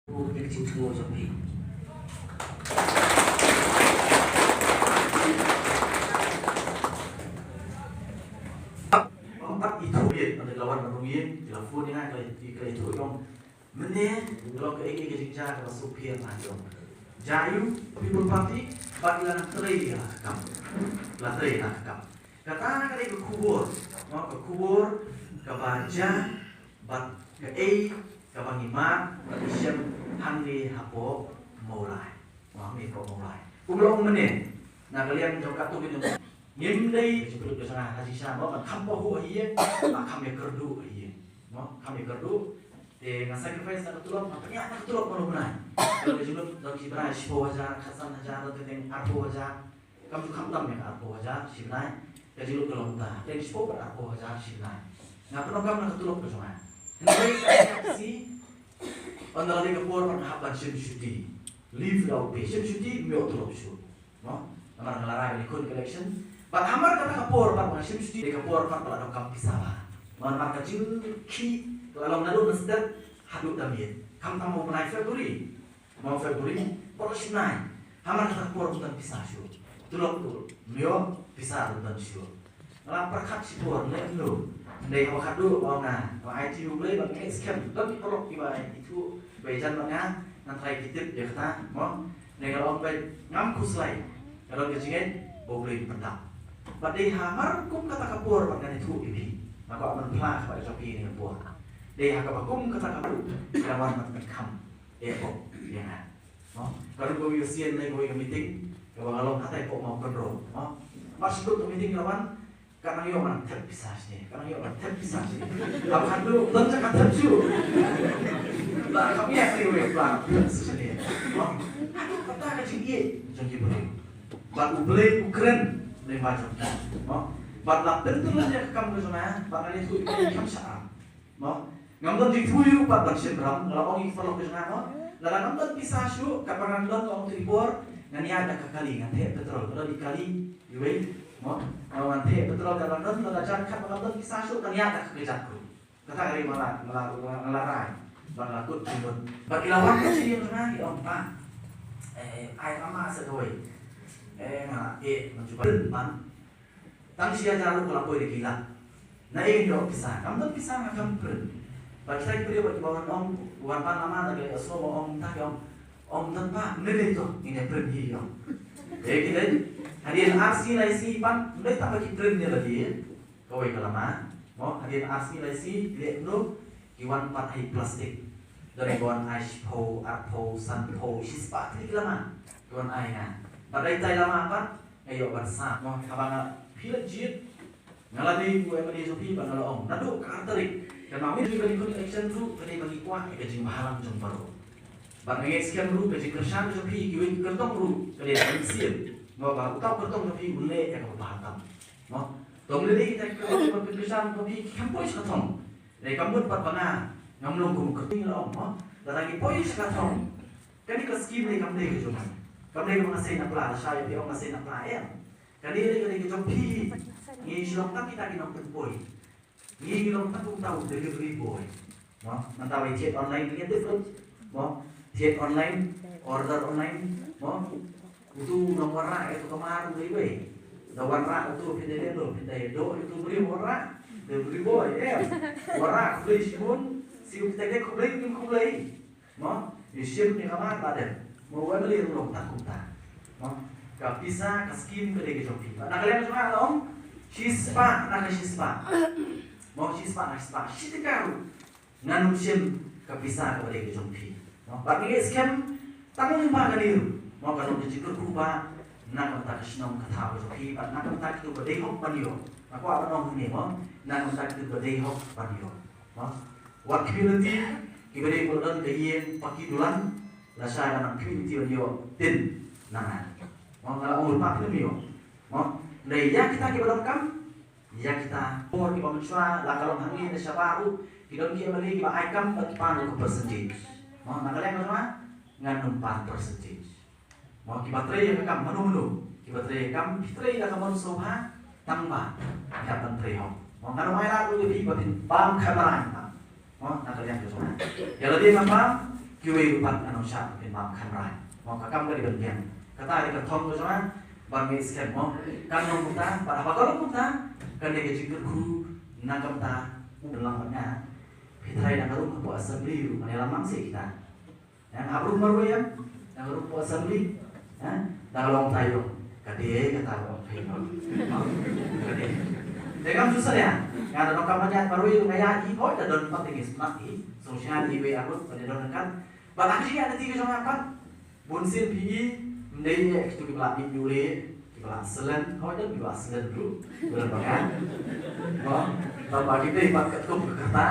những chịu thua cho mình ông bắt đi thua biệt mà lawan Norwegian thì là phun như này cái thua ông mình nè lo cái chính tra cái Sophia mà dong Jayu People Party bắt là tray là kam kata cái kubur mau ke kubur ke baja bat ke ke bangimat bat isyam handi hapo mulai mi ko mulai kumlong menen na kalian jauh katu gitu ngim dei sebelum ke sana haji sama kan kampo ho hiye kami kerdu hiye no kami kerdu dengan sacrifice na tulong apanya na tulong mo mulai kalau sebelum dalam sibra sipo haja khasan haja atau tentang arpo haja kamu khamtam ya arpo haja sibra jadi lu tolong ta dari sipo pada arpo haja sibra na pernah kamu na tulong ke sana hendak si Andalai kapur panghapan syuti leave without pay syuti meo tulong syut no namar ngalarai likun collection pat hamar kata kapur pat syuti de kapur pat pala kam pisala man mar kacil ki lalam nalu nasdat hadu damien kam tamu menai Februari mau Februari polos nai hamar kata kapur bukan pisah syut tulong tu meo pisah bukan syut ngala perkat sipur le lu đây họ khát đủ bao nà và ai chịu lấy bằng cái skem rất ít có cái bài itu bejan bằng nang thay cái tiếp để ta mo này kalau ông bay ngắm khu slide kalau cái chính boleh pendam và đây hamar cũng kata kapur bằng itu ini maka aman plah pada joki ini kapur đây hakabakum kata kapur lawan man kham kok ya mo kalau go yusian lai go meeting kalau kata kok mau kontrol mo maksud meeting lawan karena yo man terpisah sih, karena yo man terpisah sih. Kamu kan dulu belum cakap terju. Lah kami ya kiri pelan sini. Aduh kata kecil ye, jangan boleh. Bat ubele ukren le macam tu. Bat lap tentu lah dia kamu sana, bat ni tu kamu sah. Ngambil di tuju bat bersin ram, kalau orang follow ke sana, lalu ngambil pisah syu, kapan ngambil orang tribor, ngani ada kekali, ngani betul, kalau dikali, iwe. Nanti betul kalau nonton belajar kan nonton kisah syuk ternyata kekejarku kata kali melarai melakut timbun bagi lawan sih yang mana ya om pak air lama sedoi mencoba depan tang sia jalan kalau boleh gila nah ini dong pisah kamu tuh pisah macam ber bagi saya beri bagi bawaan om bukan pan lama tapi semua om tak om tanpa nilai itu ini pergi om gitu hadirin arsi laisi pan mulai tak bagi printnya lagi kawai kalama mo hadirin arsi laisi lihat dulu kiwan pat hai plastik dari kiwan ice po arpo sun po sispa tadi kalama kiwan ai na pada itu lama apa ayo bersama mo abang pilih jit ngalani gue meni sopi bang om nado karakterik dan mau ini bagi connection dulu bagi kuat bagi mahalang jempol bang ngek sekian dulu bagi kersan sopi kiwan kertong dulu bagi pensil mau baru tahu kertong tapi boleh ya kalau paham, no. Tong lili kita kalau berkesan tapi kampus kertong, dari kampus empat mana, ngamlong kum kerting lah, no. Dan lagi pois kertong, kan ini keskim dari kampus cuma, kampus mengasih nak pelan, saya dia mengasih nak pelan ya, kan ini dari kejompi, ini silong tak kita kena berpoin, ini silong tak pun tahu delivery boy, no. Nanti chat online ini different, no. Chat online, order online, no. Itu nomor rak itu kemarin beli nomor rak itu pindah do itu beli rak beli boy rak beli simun siu kita kau beli no isim ni kemarin ada mau beli rumah tak kuta no kau bisa kaskim beli ke joki nak kalian semua dong sispa nak sispa mau sispa nak sispa sitikaru nganu sim kau bisa beli ke joki no bagi scam tanggung jawab kalian mau kalau dijikir berubah nak mentak senang kata begitu nak mentak itu berdehok panio aku apa nom ini mau nak mentak itu berdehok panio what community kibere bulan kayen paki dulan rasa anak community panio tin nangan mau kalau umur pak panio mau dari ya kita kibarokam ya kita por di bangsa lah kalau hangi desa baru kita beli kita aikam bagi panu ke percentage mau nak kalian semua ngan 4%. Mau kibatray yang kam manu kibatray kam kitray la kam soha tamba ya bantray ho mau ngano mai la tu di batin pam kamaran mo nakalian ko so ya ladi mapam kiwe rupat anusha pin mam khamrai mo kakam dari bagian kata di kertong tu sama bagi skem mo kan nom kita pada bakal kita kan dia jikir ku nangkam ta dalam mana pitrai nak rumah buat assembly ru mana lamang sih kita yang habrum baru ya yang rumah buat assembly dah long tayo kade kata long tayo kade jangan susah ya yang ada nongkamannya baru itu kayak ini oh ada don penting smart ini solusinya di WA aku pada don kan bahkan sih ada tiga sama apa bunsin PE mending itu kita lapin dulu kita selen oh ada kita selen dulu bulan bagan oh tanpa kita ibat ketuk kata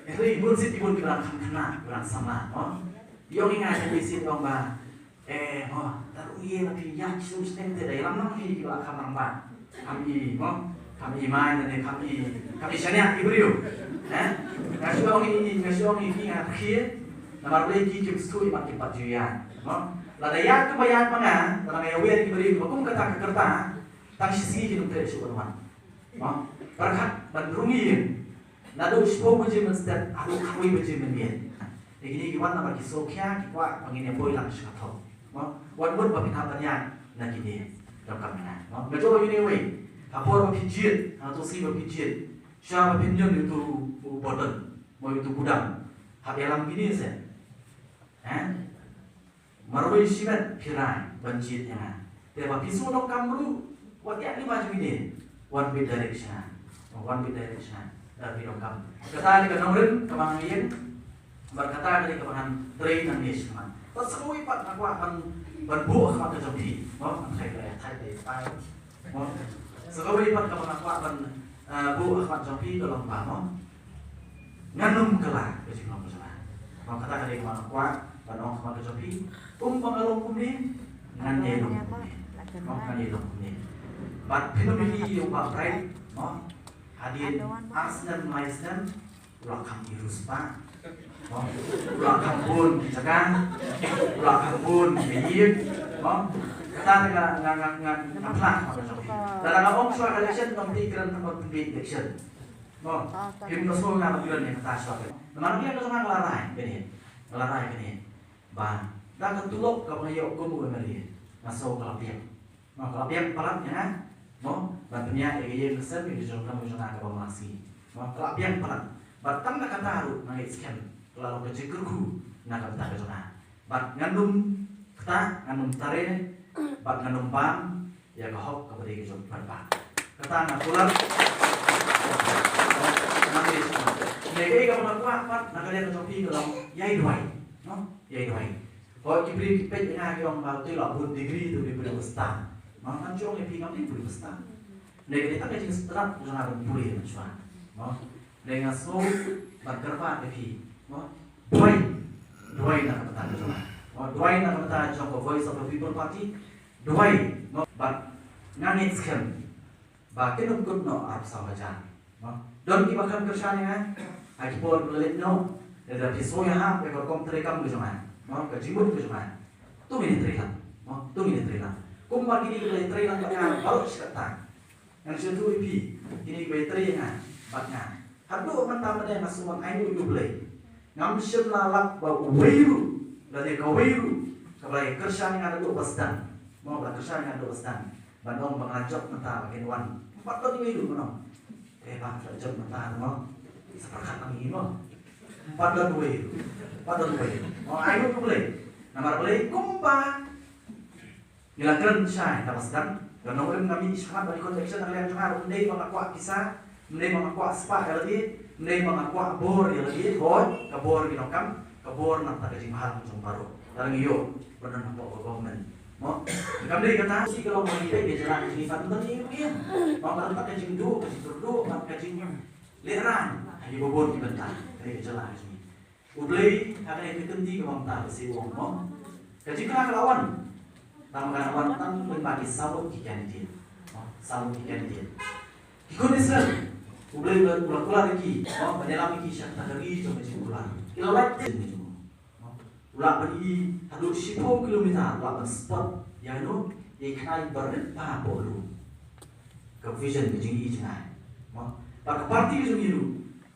itu bunsin ibu kita kena bulan sama oh dia ingat di sini dong bah oh taruh iya tapi yang susah tidak lama lagi kita kamar mbak kami kami iman dan kami syariat ibriu ngasih ini akhir nama lagi kita studi makin pajuyan lada ya kebayaan mana dalam awal ibriu makum kata kerta tak sisi hidup terus kawan berkat bandrungi nado sepo baju mesti aku baju mendian ini gimana nama kisoknya kita pengen boy lang sekatau wan papinhatannya nak ini dalam mana betul ini wei kapor berpijit atau si berpijit siapa pinjam itu boten mau itu gudang hak dalam gini saya marwai simet pirai banjit ya tapi pisu dok kamu wat ya ni maju ini one way direction dari dok kamu kata ni kenorin kemangian berkata dari kemangan train dan nisman terus semua ipat aku akan berbuah kepada joki saya kaya sekali ipat kepada aku akan buah kepada joki dalam pamo nganum kelak besi kamu sana mau kata dari kepada aku banong kepada joki pengalung kumni nganye dong nganye dong kumni bat fenomeni yang bapak hadir asnan maisnan ulah kami ruspa ulah kampun kisakan ulah kampun biyib kata nggak pelan dalam ngomong soal election nanti keren tempat election him semua nggak bilang yang kata soal teman dia kesana ngelarai gini ban dah ketulok kalau yuk kumu kembali masuk kelapian pelannya bantunya yang kesen yang dijual kamu jangan ke pemasi kelapian pelan batang nak kata haru nangis scan lalu kejekerku nak kata kejona bat ngandum kata ngandum tare bat ngandum bang ya kahok kepada kejon berpa kata nak pulang nangis nege kamu nak kuat nak kalian kejopi kalau yai duai kalau kibri pet yang yang bau tu lah pun degree tu diberi besar makan jong yang pinggam diberi besar nege kita kecil setelah jangan boleh macam dengan semua berkerpa depi Dua nak kata cuma. Dua nak kata cuma Voice of the People Party. Dua, but ngangit skem. Bakin ukut no arab sahaja. Don kita akan kerjanya. Aki pun belit no. Dari pisau yang ham, ekor kom terekam tu cuma. Kejibut tu cuma. Tu ini terekam. Kumbar ini kita terekam banyak. Baru sekatan. Yang situ ipi. Ini kita terekam banyak. Hadu mentah yang semua ayu boleh. Ngamsim lalak bau weiru dari kaweiru kebalai kersan yang ada dua besdan mau belah kersan yang ada dua besdan bandong mengajak mentah bagian wan 4 tahun weiru mana bang ajak mentah mau seperkat kami ini mau 4 tahun weiru mau ayu boleh nama boleh kumpa nilaikan saya dapat besdan dan orang kami sangat bagi konteks yang sangat mendai mengakuat kisah mendai mengakuat sepak lagi Neng mengaku bor yang lagi kabor ginokam kabor nak tak kecing mahal macam baru dalam iyo benar nampak government mau kami kata si kalau mau kita dia jalan ini satu tadi ya mau tak kecing dua kecing dua mau kecing leran hanya bobor di bentar dari jalan ini ublay akan itu kendi ke bangta si wong mau kecing kena lawan tambah lawan tang membagi sabun kian dia kikonisran Ublay ulang lagi, penyelam lagi syak tak lagi cuma ulang. Ilalai ni cuma. Ulang pergi hadut 10 kilometer ulang spot yang itu ikai berapa bolu. Ke vision ke jing ijnai. Pak parti ke jing itu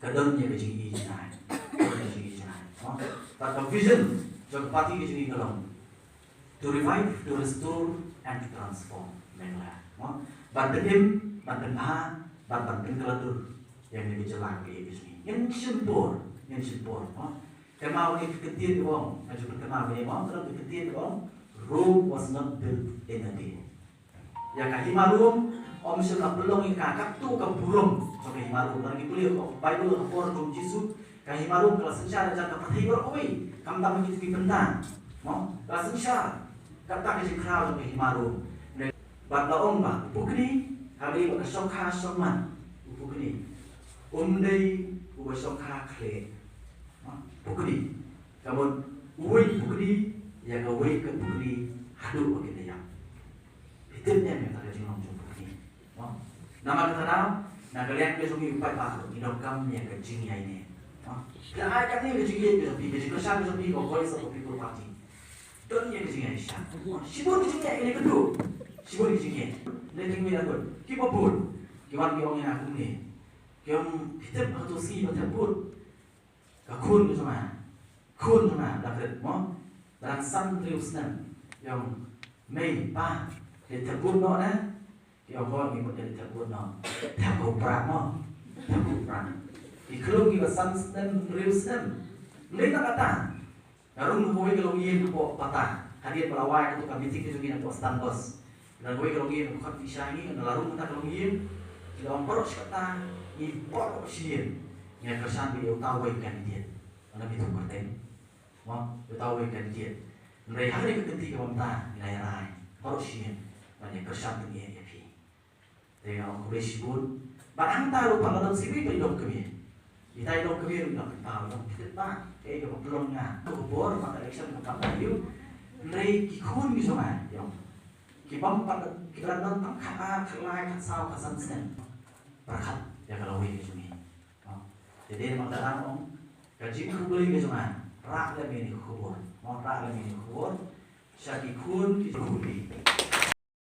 kadangnya ke jing ijnai. but the vision cho party ke sini dalam to revive, to restore, and to transform Menglah. But the aim, but the kelatur yang dijelaskan ke sini. Yang simpul. Kemau ini keketian bang, macam kemau ini bang, kalau keketian bang, Rome was not built in a day. Yang kahimarum, om sudah belum kakak tu keburung, so kahimarum. Lagi boleh Bible kapor kum Yesus, kahimarum kalau secara jangan perhatian berkoi, kamu tak begitu benda, kalau secara kata kasi crowd kahimarum. Batla om ba, pukni, hari bak sokha sokman, pukni, day ubah sokha kle. Pukuli, kamu uai pukuli, ya kau uai ke pukuli hadu bagi dia. Itu yang kita jengong pukuli. Nama kita tahu, nak kalian besok upai baru, hidup kamu yang kecingnya ini. Kita akan ni kecingnya besok, besok kesal besok kau voice of people party. Don yang kecingnya isya. Sibuk kecingnya ini kedua, sibuk kecingnya. Nanti kita pun, kita pun, kita orang yang aku ni, kita hidup atau si macam pun. Kun tu sama, dah kerja, dan san terusnan yang main pa, dia terkun no na, dia orang ni macam dia terkun no, terkun pram, terkun pram. Ikhlo kita san terusnan, mereka kata, karun kau kalau ingin kau patah, hadiah pelawai itu kami tinggi juga nak stand bos, dan kau kalau ingin kau bisa ini, lalu kita kalau ingin, kita orang perut kata, ini perut sih. Yang kesan dia tahu ikan dia, anak itu kerten, dia tahu ikan dia. Mereka hari ketika kita nilai lain, harus sih, banyak kesan dia ya pi. Dengan orang bersibuk, barang tahu pengalaman sibuk itu hidup kami. Kita hidup kami hidup tahu, kita tak, kita belum ngah. Kubur maka election kita tahu, mereka ikut gitu kan, yang kita nonton kata kelai kasau kasan sen, berkat ya kalau ini cumi. Jadi memang tak tahu, kaji kubur ini cuma rak lagi ni kubur, rak lagi ni kubur, syaki kun kita kubur.